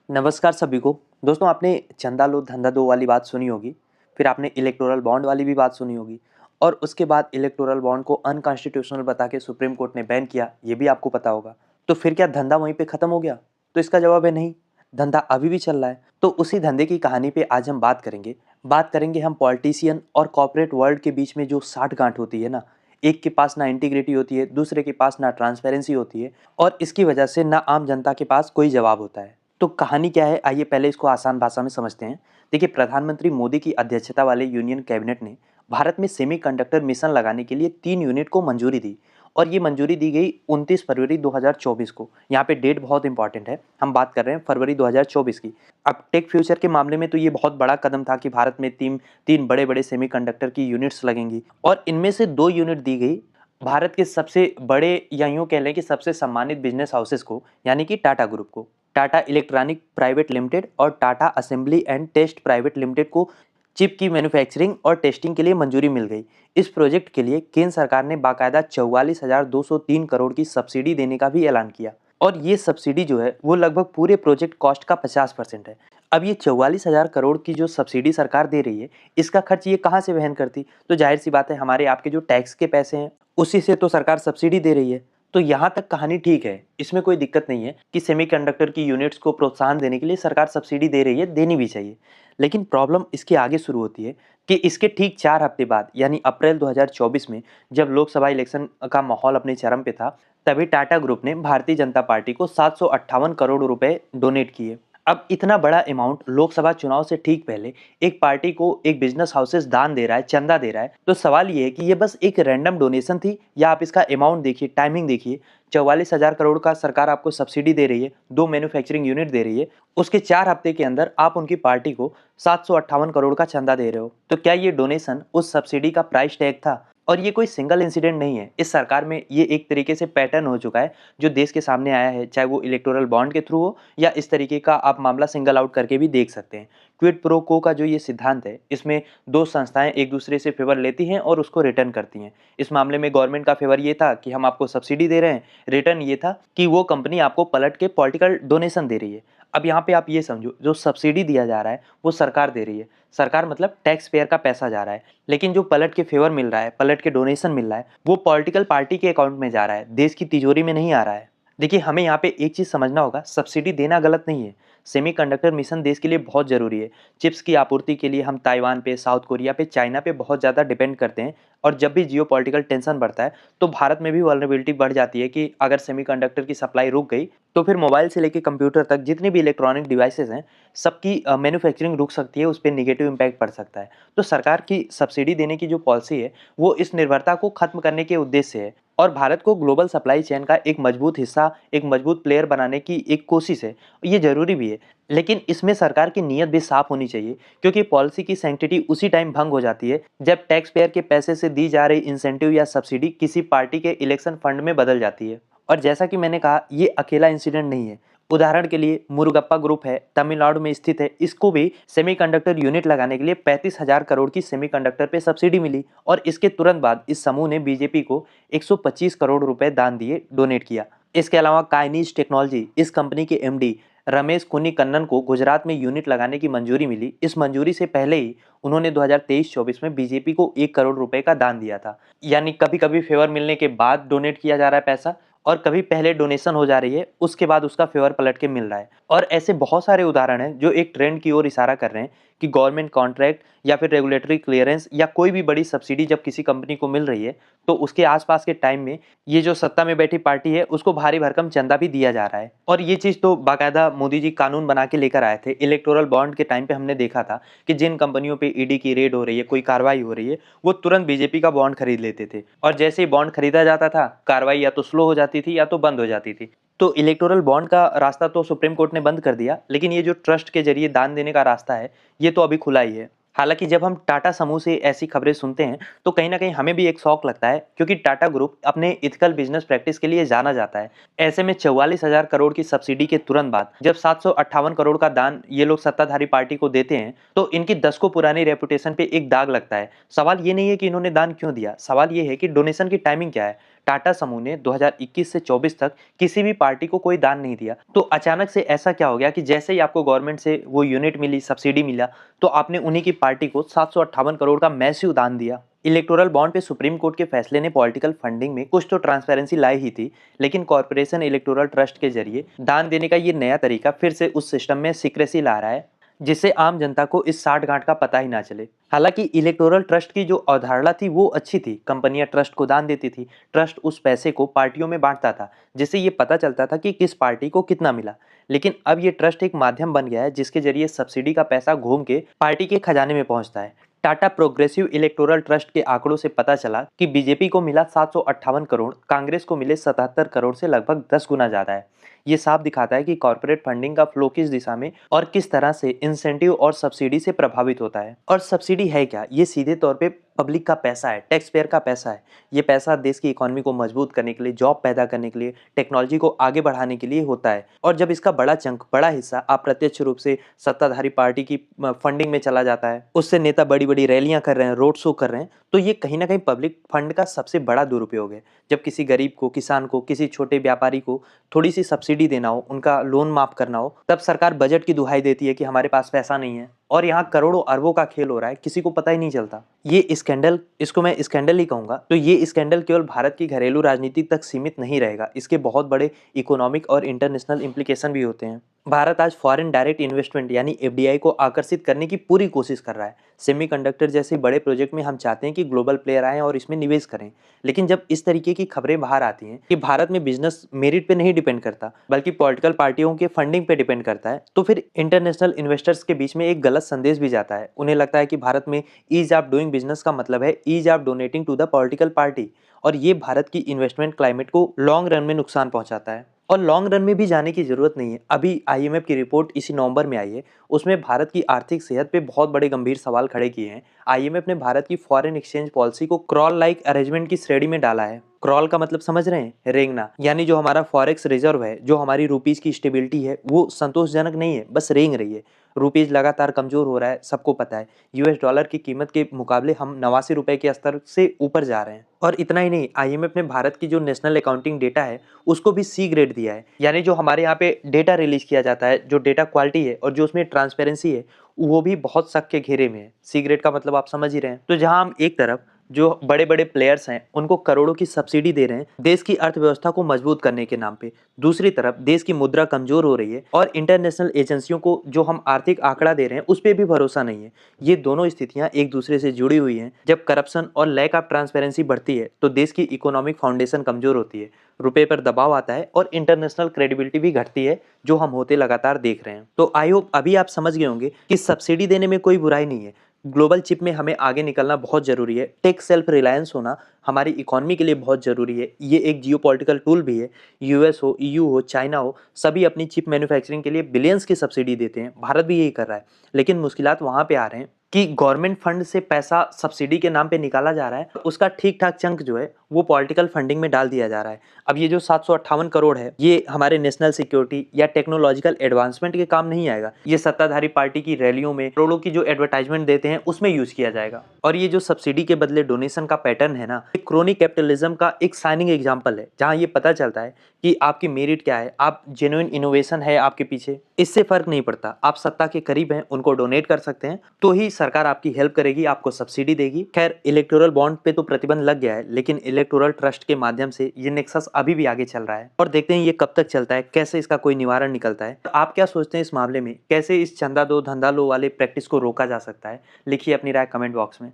नमस्कार सभी को। दोस्तों, आपने चंदा लो धंधा दो वाली बात सुनी होगी, फिर आपने इलेक्टोरल बॉन्ड वाली भी बात सुनी होगी और उसके बाद इलेक्टोरल बॉन्ड को अनकॉन्स्टिट्यूशनल बता के सुप्रीम कोर्ट ने बैन किया, ये भी आपको पता होगा। तो फिर क्या धंधा वहीं पे खत्म हो गया? तो इसका जवाब है नहीं, धंधा अभी भी चल रहा है। तो उसी धंधे की कहानी पे आज हम बात करेंगे हम पॉलिटिशियन और कॉर्पोरेट वर्ल्ड के बीच में जो साठगांठ होती है ना, एक के पास ना इंटीग्रिटी होती है, दूसरे के पास ना ट्रांसपेरेंसी होती है और इसकी वजह से ना आम जनता के पास कोई जवाब होता है। तो कहानी क्या है, आइए पहले इसको आसान भाषा में समझते हैं। देखिए, प्रधानमंत्री मोदी की अध्यक्षता वाले यूनियन कैबिनेट ने भारत में सेमीकंडक्टर मिशन लगाने के लिए 3 यूनिट को मंजूरी दी और ये मंजूरी दी गई 29 फरवरी 2024 को। यहाँ पे डेट बहुत इंपॉर्टेंट है, हम बात कर रहे हैं फरवरी 2024 की। अब टेक फ्यूचर के मामले में तो ये बहुत बड़ा कदम था कि भारत में तीन तीन बड़े बड़े सेमीकंडक्टर की यूनिट्स लगेंगी और इनमें से 2 यूनिट दी गई भारत के सबसे बड़े या यूं कह लें कि सबसे सम्मानित बिजनेस हाउसेस को, यानी कि टाटा ग्रुप को। टाटा इलेक्ट्रॉनिक प्राइवेट लिमिटेड और Tata assembly and test private limited को चिप की मैन्युफैक्चरिंग और टेस्टिंग के लिए मंजूरी मिल गई। इस प्रोजेक्ट के लिए केंद्र सरकार ने बाकायदा 44,203 करोड़ की सब्सिडी देने का भी ऐलान किया और ये सब्सिडी जो है वो लगभग पूरे प्रोजेक्ट कॉस्ट का 50% है। अब ये 44,000 करोड़ की जो सब्सिडी सरकार दे रही है, इसका खर्च ये कहाँ से वहन करती? तो जाहिर सी बात है, हमारे आपके जो टैक्स के पैसे हैं उसी से तो सरकार सब्सिडी दे रही है। तो यहाँ तक कहानी ठीक है, इसमें कोई दिक्कत नहीं है कि सेमीकंडक्टर की यूनिट्स को प्रोत्साहन देने के लिए सरकार सब्सिडी दे रही है, देनी भी चाहिए। लेकिन प्रॉब्लम इसके आगे शुरू होती है कि इसके ठीक 4 हफ्ते बाद यानी अप्रैल 2024 में, जब लोकसभा इलेक्शन का माहौल अपने चरम पे था, तभी टाटा ग्रुप ने भारतीय जनता पार्टी को 758 करोड़ रुपए डोनेट किए। अब इतना बड़ा अमाउंट लोकसभा चुनाव से ठीक पहले एक पार्टी को एक बिजनेस हाउसेस दान दे रहा है, चंदा दे रहा है, तो सवाल ये है कि ये बस एक रैंडम डोनेशन थी या आप इसका अमाउंट देखिए, टाइमिंग देखिए। 44,000 करोड़ का सरकार आपको सब्सिडी दे रही है, 2 मैन्युफैक्चरिंग यूनिट दे रही है, उसके 4 हफ्ते के अंदर आप उनकी पार्टी को 758 करोड़ का चंदा दे रहे हो। तो क्या ये डोनेशन उस सब्सिडी का प्राइस टैग था? और ये कोई सिंगल इंसिडेंट नहीं है, इस सरकार में ये एक तरीके से पैटर्न हो चुका है जो देश के सामने आया है, चाहे वो इलेक्टोरल बॉन्ड के थ्रू हो या इस तरीके का आप मामला सिंगल आउट करके भी देख सकते हैं। क्विड प्रो को का जो ये सिद्धांत है, इसमें दो संस्थाएं एक दूसरे से फेवर लेती हैं और उसको रिटर्न करती हैं। इस मामले में गवर्नमेंट का फेवर ये था कि हम आपको सब्सिडी दे रहे हैं, रिटर्न ये था कि वो कंपनी आपको पलट के पॉलिटिकल डोनेशन दे रही है। अब यहाँ पे आप ये समझो, जो सब्सिडी दिया जा रहा है वो सरकार दे रही है, सरकार मतलब टैक्स पेयर का पैसा जा रहा है, लेकिन जो पलट के फेवर मिल रहा है, पलट के डोनेशन मिल रहा है, वो पॉलिटिकल पार्टी के अकाउंट में जा रहा है, देश की तिजोरी में नहीं आ रहा है। देखिए, हमें यहाँ पे एक चीज समझना होगा, सब्सिडी देना गलत नहीं है। सेमीकंडक्टर मिशन देश के लिए बहुत जरूरी है। चिप्स की आपूर्ति के लिए हम ताइवान पे, साउथ कोरिया पे, चाइना पे बहुत ज्यादा डिपेंड करते हैं और जब भी जियोपॉलिटिकल टेंशन बढ़ता है तो भारत में भी वल्नरेबिलिटी बढ़ जाती है कि अगर सेमीकंडक्टर की सप्लाई रुक गई तो फिर मोबाइल से लेकर कंप्यूटर तक जितनी भी इलेक्ट्रॉनिक डिवाइसेस हैं, सबकी मैन्युफैक्चरिंग रुक सकती है, उस पर निगेटिव इम्पैक्ट पड़ सकता है। तो सरकार की सब्सिडी देने की जो पॉलिसी है वो इस निर्भरता को खत्म करने के उद्देश्य से है और भारत को ग्लोबल सप्लाई चेन का एक मजबूत हिस्सा, एक मजबूत प्लेयर बनाने की एक कोशिश है। ये जरूरी भी है, लेकिन इसमें सरकार की नीयत भी साफ होनी चाहिए, क्योंकि पॉलिसी की सैंक्टिटी उसी टाइम भंग हो जाती है जब टैक्स पेयर के पैसे से दी जा रही इंसेंटिव या सब्सिडी किसी पार्टी के इलेक्शन फंड में बदल जाती है। और जैसा कि मैंने कहा, ये अकेला इंसिडेंट नहीं है। उदाहरण के लिए मुरुगप्पा ग्रुप है, तमिलनाडु में स्थित है, इसको भी सेमीकंडक्टर यूनिट लगाने के लिए 35,000 करोड़ की सेमीकंडक्टर पे सब्सिडी मिली और इसके तुरंत बाद इस समूह ने बीजेपी को 125 करोड़ रुपए दान दिए, डोनेट किया। इसके अलावा काइनीज टेक्नोलॉजी, इस कंपनी के एमडी रमेश कुन्नीकन्नन को गुजरात में यूनिट लगाने की मंजूरी मिली। इस मंजूरी से पहले ही उन्होंने 2023-24 में बीजेपी को 1 करोड़ रुपए का दान दिया था। यानी कभी कभी फेवर मिलने के बाद डोनेट किया जा रहा है पैसा और कभी पहले डोनेशन हो जा रही है, उसके बाद उसका फेवर पलट के मिल रहा है। और ऐसे बहुत सारे उदाहरण हैं जो एक ट्रेंड की ओर इशारा कर रहे हैं कि गवर्नमेंट कॉन्ट्रैक्ट या फिर रेगुलेटरी क्लियरेंस या कोई भी बड़ी सब्सिडी जब किसी कंपनी को मिल रही है तो उसके आसपास के टाइम में ये जो सत्ता में बैठी पार्टी है उसको भारी भरकम चंदा भी दिया जा रहा है। और ये चीज तो बाकायदा मोदी जी कानून बना के लेकर आए थे। इलेक्टोरल बॉन्ड के टाइम पे हमने देखा था कि जिन कंपनियों पे ईडी की रेड हो रही है, कोई कार्रवाई हो रही है, वो तुरंत बीजेपी का बॉन्ड खरीद लेते थे और जैसे ही बॉन्ड खरीदा जाता था, कार्रवाई या तो स्लो हो जाती थी या तो बंद हो जाती थी। तो इलेक्टोरल बॉन्ड का रास्ता तो सुप्रीम कोर्ट ने बंद कर दिया, लेकिन ये जो ट्रस्ट के जरिए दान देने का रास्ता है ये तो अभी खुला ही है। हालांकि जब हम टाटा समूह से ऐसी खबरें सुनते हैं तो कहीं ना कहीं हमें भी एक शौक लगता है, क्योंकि टाटा ग्रुप अपने इथिकल बिजनेस प्रैक्टिस के लिए जाना जाता है। ऐसे में 44,000 करोड़ की सब्सिडी के तुरंत बाद जब 758 करोड़ का दान ये लोग सत्ताधारी पार्टी को देते हैं तो इनकी दशकों पुरानी रेपुटेशन पे एक दाग लगता है। सवाल ये नहीं है कि इन्होंने दान क्यों दिया, सवाल ये है कि डोनेशन की टाइमिंग क्या है। टाटा समूह ने 2021 से 24 तक किसी भी पार्टी को कोई दान नहीं दिया। तो अचानक से ऐसा क्या हो गया कि जैसे ही आपको गवर्नमेंट से वो यूनिट मिली, सब्सिडी मिला, तो आपने उन्हीं की पार्टी को 758 करोड़ का मैसिव दान दिया। इलेक्टोरल बॉन्ड पे सुप्रीम कोर्ट के फैसले ने पॉलिटिकल फंडिंग में कुछ तो ट्रांसपेरेंसी लाई ही थी, लेकिन कॉर्पोरेशन इलेक्टोरल ट्रस्ट के जरिए दान देने का ये नया तरीका फिर से उस सिस्टम में सीक्रेसी ला रहा है, जिससे आम जनता को इस साठ गांठ का पता ही ना चले। हालांकि इलेक्टोरल ट्रस्ट की जो अवधारणा थी वो अच्छी थी, कंपनियां ट्रस्ट को दान देती थी, ट्रस्ट उस पैसे को पार्टियों में बांटता था, जिससे ये पता चलता था कि किस पार्टी को कितना मिला। लेकिन अब ये ट्रस्ट एक माध्यम बन गया है जिसके जरिए सब्सिडी का पैसा घूम के पार्टी के खजाने में पहुंचता है। टाटा प्रोग्रेसिव इलेक्टोरल ट्रस्ट के आंकड़ों से पता चला कि बीजेपी को मिला 758 करोड़, कांग्रेस को मिले 77 करोड़ से लगभग 10 गुना ज्यादा है। ये साफ दिखाता है कि कॉर्पोरेट फंडिंग का फ्लो किस दिशा में और किस तरह से इंसेंटिव और सब्सिडी से प्रभावित होता है। और सब्सिडी है क्या? ये सीधे तौर पे पब्लिक का पैसा है, टैक्स पेयर का पैसा है। ये पैसा देश की इकोनॉमी को मजबूत करने के लिए, जॉब पैदा करने के लिए, टेक्नोलॉजी को आगे बढ़ाने के लिए होता है। और जब इसका बड़ा चंक, बड़ा हिस्सा अप्रत्यक्ष रूप से सत्ताधारी पार्टी की फंडिंग में चला जाता है, उससे नेता बड़ी बड़ी रैलियां कर रहे हैं, रोड शो कर रहे हैं, तो ये कहीं ना कहीं पब्लिक फंड का सबसे बड़ा दुरुपयोग है। जब किसी गरीब को, किसान को, किसी छोटे व्यापारी को थोड़ी सी सब्सिडी देना हो, उनका लोन माफ करना हो, तब सरकार बजट की दुहाई देती है कि हमारे पास पैसा नहीं है, और यहाँ करोड़ों अरबों का खेल हो रहा है, किसी को पता ही नहीं चलता। ये स्कैंडल, इसको मैं स्कैंडल ही कहूंगा। तो ये स्कैंडल केवल भारत की घरेलू राजनीति तक सीमित नहीं रहेगा, इसके बहुत बड़े इकोनॉमिक और इंटरनेशनल इम्प्लीकेशन भी होते हैं। भारत आज फॉरेन डायरेक्ट इन्वेस्टमेंट यानी एफडीआई को आकर्षित करने की पूरी कोशिश कर रहा है। सेमीकंडक्टर जैसे बड़े प्रोजेक्ट में हम चाहते हैं कि ग्लोबल प्लेयर आए और इसमें निवेश करें। लेकिन जब इस तरीके की खबरें बाहर आती हैं कि भारत में बिजनेस मेरिट पे नहीं डिपेंड करता, बल्कि पॉलिटिकल पार्टियों के फंडिंग पे डिपेंड करता है, तो फिर इंटरनेशनल इन्वेस्टर्स के बीच में एक गलत संदेश भी जाता है। उन्हें लगता है कि भारत में ईज ऑफ डूइंग बिजनेस का मतलब है ease of donating to the political party, और ये भारत की इन्वेस्टमेंट क्लाइमेट को लॉन्ग रन में नुकसान पहुंचाता है। और लॉन्ग रन में भी जाने की जरूरत नहीं है। अभी आईएमएफ की रिपोर्ट इसी नवंबर में आई है, उसमें भारत की आर्थिक सेहत पे बहुत बड़े गंभीर सवाल खड़े किए हैं। आईएमएफ ने भारत की फॉरेन एक्सचेंज पॉलिसी को क्रॉल लाइक अरेंजमेंट की श्रेणी में डाला है। क्रॉल का मतलब समझ रहे हैं? रेंगना, यानी जो हमारा फॉरेक्स रिजर्व है, जो हमारी रुपीज की स्टेबिलिटी है, वो संतोषजनक नहीं है, बस रेंग रही है। रुपीज लगातार कमजोर हो रहा है, सबको पता है। यूएस डॉलर की कीमत के मुकाबले हम 89 रुपए के स्तर से ऊपर जा रहे हैं। और इतना ही नहीं, आईएमएफ ने भारत की जो नेशनल अकाउंटिंग डेटा है उसको भी सी ग्रेड दिया है, यानी जो हमारे यहाँ पे डेटा रिलीज किया जाता है, जो डेटा क्वालिटी है और जो उसमें ट्रांसपेरेंसी है, वो भी बहुत सख्त के घेरे में है। सी ग्रेड का मतलब आप समझ ही रहे हैं। तो जहां हम एक तरफ जो बड़े बड़े प्लेयर्स हैं उनको करोड़ों की सब्सिडी दे रहे हैं देश की अर्थव्यवस्था को मजबूत करने के नाम पे, दूसरी तरफ देश की मुद्रा कमजोर हो रही है और इंटरनेशनल एजेंसियों को जो हम आर्थिक आंकड़ा दे रहे हैं उस पर भी भरोसा नहीं है। ये दोनों स्थितियां एक दूसरे से जुड़ी हुई हैं। जब करप्शन और लैक ऑफ ट्रांसपेरेंसी बढ़ती है तो देश की इकोनॉमिक फाउंडेशन कमजोर होती है, रुपए पर दबाव आता है और इंटरनेशनल क्रेडिबिलिटी भी घटती है, जो हम होते लगातार देख रहे हैं। तो आई होप अभी आप समझ गए होंगे कि सब्सिडी देने में कोई बुराई नहीं है। ग्लोबल चिप में हमें आगे निकलना बहुत जरूरी है। टेक सेल्फ रिलायंस होना हमारी इकोनॉमी के लिए बहुत जरूरी है। ये एक जियोपॉलिटिकल टूल भी है। यूएस हो, ईयू हो, चाइना हो, सभी अपनी चिप मैन्युफैक्चरिंग के लिए बिलियंस की सब्सिडी देते हैं। भारत भी यही कर रहा है। लेकिन मुश्किलात वहां पे आ रहे हैं कि गवर्नमेंट फंड से पैसा सब्सिडी के नाम पे निकाला जा रहा है, उसका ठीक ठाक चंक जो है वो पॉलिटिकल फंडिंग में डाल दिया जा रहा है। अब ये जो 758 करोड़ है, ये हमारे नेशनल सिक्योरिटी या टेक्नोलॉजिकल एडवांसमेंट के काम नहीं आएगा। ये सत्ताधारी पार्टी की रैलियों में करोड़ों की जो एडवर्टाइजमेंट देते हैं उसमें यूज किया जाएगा। और ये जो सब्सिडी के बदले डोनेशन का पैटर्न है ना, क्रोनिक कैपिटलिज्म का एक शाइनिंग एग्जांपल है, जहां ये पता चलता है कि आपकी मेरिट क्या है, आप जेन्युइन इनोवेशन है आपके पीछे, इससे फर्क नहीं पड़ता। आप सत्ता के करीब हैं, उनको डोनेट कर सकते हैं, तो ही सरकार आपकी हेल्प करेगी, आपको सब्सिडी देगी। खैर, इलेक्टोरल बॉन्ड पे तो प्रतिबंध लग गया है, लेकिन इलेक्टोरल ट्रस्ट के माध्यम से ये नेक्सस अभी भी आगे चल रहा है और देखते हैं ये कब तक चलता है, कैसे इसका कोई निवारण निकलता है। तो आप क्या सोचते हैं इस मामले में? कैसे इस चंदा दो धंधा लो वाले प्रैक्टिस को रोका जा सकता है? लिखिए अपनी राय कमेंट बॉक्स में।